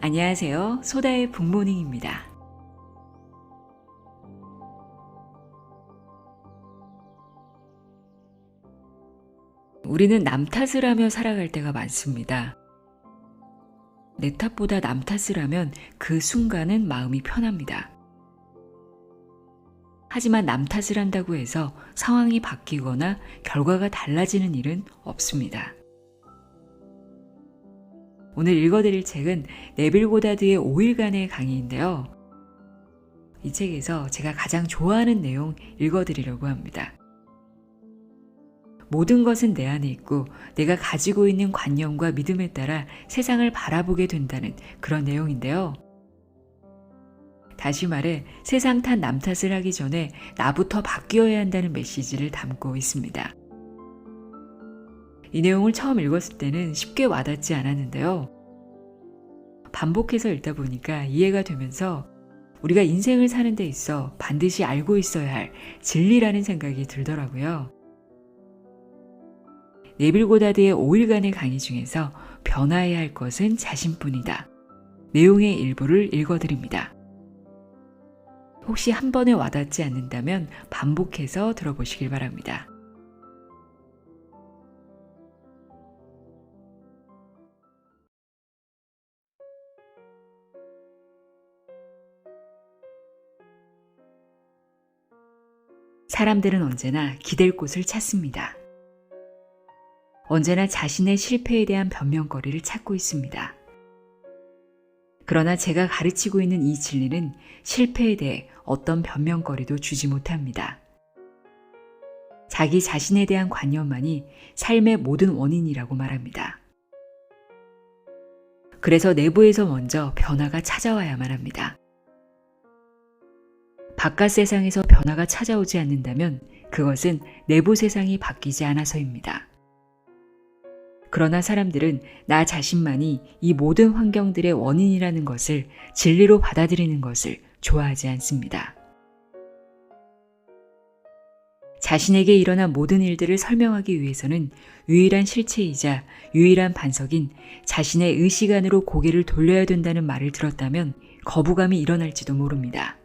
안녕하세요. 소다의 북모닝입니다. 우리는 남 탓을 하며 살아갈 때가 많습니다. 내 탓보다 남 탓을 하면 그 순간은 마음이 편합니다. 하지만 남 탓을 한다고 해서 상황이 바뀌거나 결과가 달라지는 일은 없습니다. 오늘 읽어드릴 책은 네빌 고다드의 5일간의 강의인데요. 이 책에서 제가 가장 좋아하는 내용 읽어드리려고 합니다. 모든 것은 내 안에 있고 내가 가지고 있는 관념과 믿음에 따라 세상을 바라보게 된다는 그런 내용인데요. 다시 말해 세상 탓 남 탓을 하기 전에 나부터 바뀌어야 한다는 메시지를 담고 있습니다. 이 내용을 처음 읽었을 때는 쉽게 와닿지 않았는데요. 반복해서 읽다 보니까 이해가 되면서 우리가 인생을 사는 데 있어 반드시 알고 있어야 할 진리라는 생각이 들더라고요. 네빌 고다드의 5일간의 강의 중에서 변화해야 할 것은 자신뿐이다. 내용의 일부를 읽어드립니다. 혹시 한 번에 와닿지 않는다면 반복해서 들어보시길 바랍니다. 사람들은 언제나 기댈 곳을 찾습니다. 언제나 자신의 실패에 대한 변명거리를 찾고 있습니다. 그러나 제가 가르치고 있는 이 진리는 실패에 대해 어떤 변명거리도 주지 못합니다. 자기 자신에 대한 관념만이 삶의 모든 원인이라고 말합니다. 그래서 내부에서 먼저 변화가 찾아와야만 합니다. 바깥 세상에서 변화가 찾아오지 않는다면 그것은 내부 세상이 바뀌지 않아서입니다. 그러나 사람들은 나 자신만이 이 모든 환경들의 원인이라는 것을 진리로 받아들이는 것을 좋아하지 않습니다. 자신에게 일어난 모든 일들을 설명하기 위해서는 유일한 실체이자 유일한 반석인 자신의 의식 안으로 고개를 돌려야 된다는 말을 들었다면 거부감이 일어날지도 모릅니다.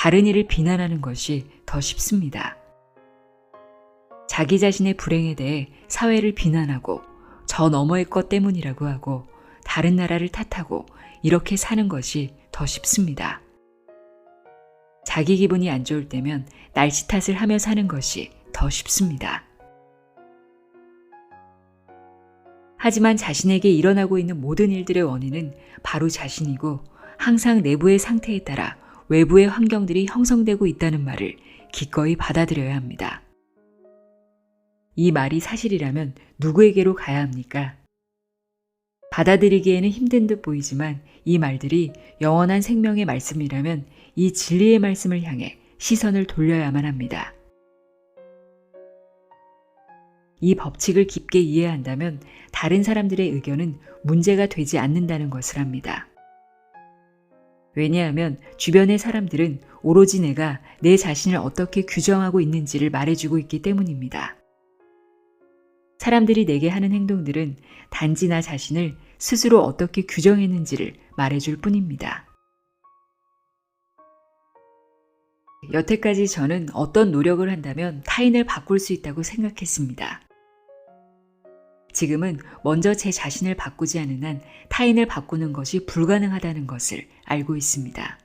다른 이를 비난하는 것이 더 쉽습니다. 자기 자신의 불행에 대해 사회를 비난하고 저 너머의 것 때문이라고 하고 다른 나라를 탓하고 이렇게 사는 것이 더 쉽습니다. 자기 기분이 안 좋을 때면 날씨 탓을 하며 사는 것이 더 쉽습니다. 하지만 자신에게 일어나고 있는 모든 일들의 원인은 바로 자신이고 항상 내부의 상태에 따라 외부의 환경들이 형성되고 있다는 말을 기꺼이 받아들여야 합니다. 이 말이 사실이라면 누구에게로 가야 합니까? 받아들이기에는 힘든 듯 보이지만 이 말들이 영원한 생명의 말씀이라면 이 진리의 말씀을 향해 시선을 돌려야만 합니다. 이 법칙을 깊게 이해한다면 다른 사람들의 의견은 문제가 되지 않는다는 것을 압니다. 왜냐하면 주변의 사람들은 오로지 내가 내 자신을 어떻게 규정하고 있는지를 말해주고 있기 때문입니다. 사람들이 내게 하는 행동들은 단지 나 자신을 스스로 어떻게 규정했는지를 말해줄 뿐입니다. 여태까지 저는 어떤 노력을 한다면 타인을 바꿀 수 있다고 생각했습니다. 지금은 먼저 제 자신을 바꾸지 않는 한 타인을 바꾸는 것이 불가능하다는 것을 알고 있습니다.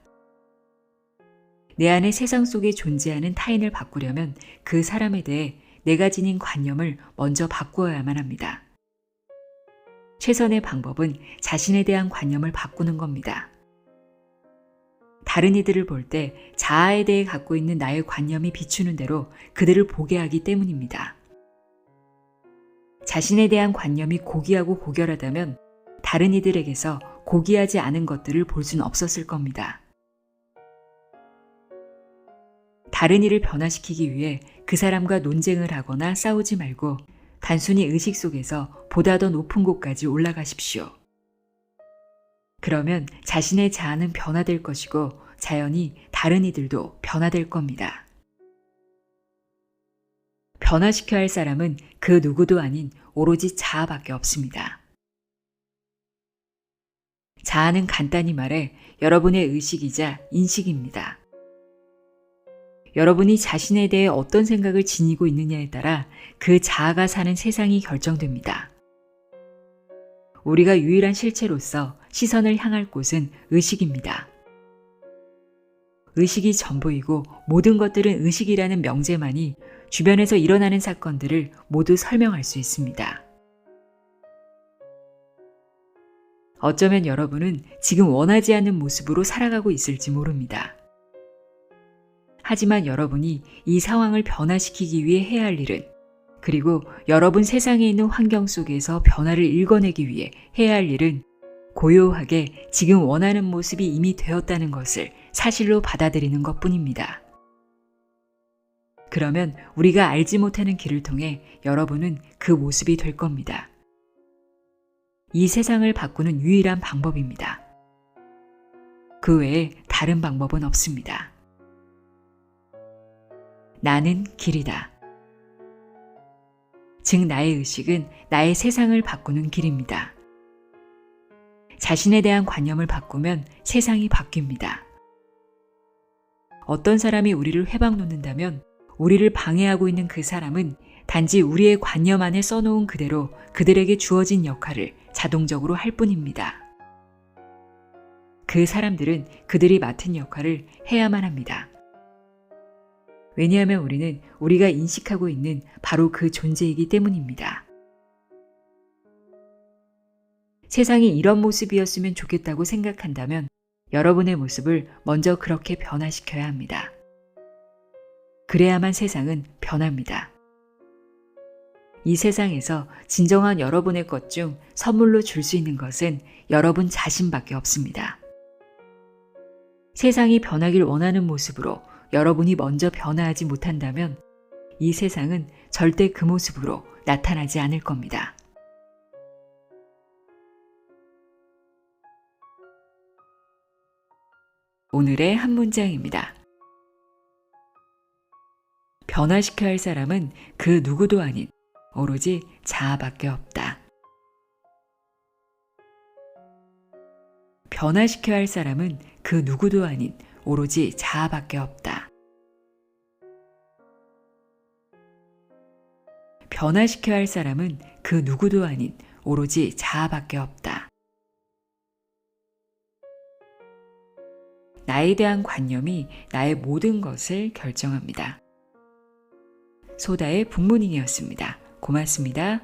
내 안의 세상 속에 존재하는 타인을 바꾸려면 그 사람에 대해 내가 지닌 관념을 먼저 바꾸어야만 합니다. 최선의 방법은 자신에 대한 관념을 바꾸는 겁니다. 다른 이들을 볼 때 자아에 대해 갖고 있는 나의 관념이 비추는 대로 그들을 보게 하기 때문입니다. 자신에 대한 관념이 고귀하고 고결하다면 다른 이들에게서 고귀하지 않은 것들을 볼 수는 없었을 겁니다. 다른 이를 변화시키기 위해 그 사람과 논쟁을 하거나 싸우지 말고 단순히 의식 속에서 보다 더 높은 곳까지 올라가십시오. 그러면 자신의 자아는 변화될 것이고 자연히 다른 이들도 변화될 겁니다. 변화시켜야 할 사람은 그 누구도 아닌 오로지 자아밖에 없습니다. 자아는 간단히 말해 여러분의 의식이자 인식입니다. 여러분이 자신에 대해 어떤 생각을 지니고 있느냐에 따라 그 자아가 사는 세상이 결정됩니다. 우리가 유일한 실체로서 시선을 향할 곳은 의식입니다. 의식이 전부이고 모든 것들은 의식이라는 명제만이 주변에서 일어나는 사건들을 모두 설명할 수 있습니다. 어쩌면 여러분은 지금 원하지 않는 모습으로 살아가고 있을지 모릅니다. 하지만 여러분이 이 상황을 변화시키기 위해 해야 할 일은, 그리고 여러분 세상에 있는 환경 속에서 변화를 일궈내기 위해 해야 할 일은 고요하게 지금 원하는 모습이 이미 되었다는 것을 사실로 받아들이는 것뿐입니다. 그러면 우리가 알지 못하는 길을 통해 여러분은 그 모습이 될 겁니다. 이 세상을 바꾸는 유일한 방법입니다. 그 외에 다른 방법은 없습니다. 나는 길이다. 즉 나의 의식은 나의 세상을 바꾸는 길입니다. 자신에 대한 관념을 바꾸면 세상이 바뀝니다. 어떤 사람이 우리를 회방 놓는다면 우리를 방해하고 있는 그 사람은 단지 우리의 관념 안에 써놓은 그대로 그들에게 주어진 역할을 자동적으로 할 뿐입니다. 그 사람들은 그들이 맡은 역할을 해야만 합니다. 왜냐하면 우리는 우리가 인식하고 있는 바로 그 존재이기 때문입니다. 세상이 이런 모습이었으면 좋겠다고 생각한다면 여러분의 모습을 먼저 그렇게 변화시켜야 합니다. 그래야만 세상은 변합니다. 이 세상에서 진정한 여러분의 것 중 선물로 줄 수 있는 것은 여러분 자신밖에 없습니다. 세상이 변하길 원하는 모습으로 여러분이 먼저 변화하지 못한다면 이 세상은 절대 그 모습으로 나타나지 않을 겁니다. 오늘의 한 문장입니다. 변화시켜야 할 사람은 그 누구도 아닌 오로지 자아밖에 없다. 변화시켜야 할 사람은 그 누구도 아닌 오로지 자아밖에 없다. 변화시켜야 할 사람은 그 누구도 아닌 오로지 자아밖에 없다. 나에 대한 관념이 나의 모든 것을 결정합니다. 소다의 북모닝이었습니다. 고맙습니다.